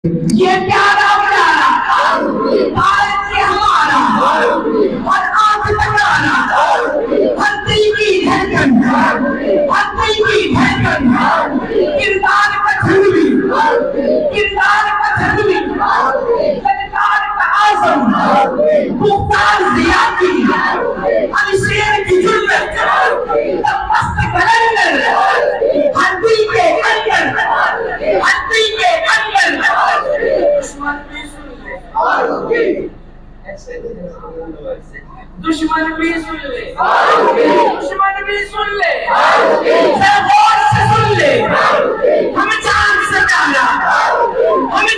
ये प्यारा प्यारा भारत ये हमारा हर आंख तकारा हर दिल की धड़कन किरदार का झलवी ललकार का आज़म मुख्तार जिया की अलीशेर की जुल्मत मस्त कलंदर हर दिल के अंदर दुश्मन भी सुन ले गौर से सुन ले हमें जान से प्यारा हमें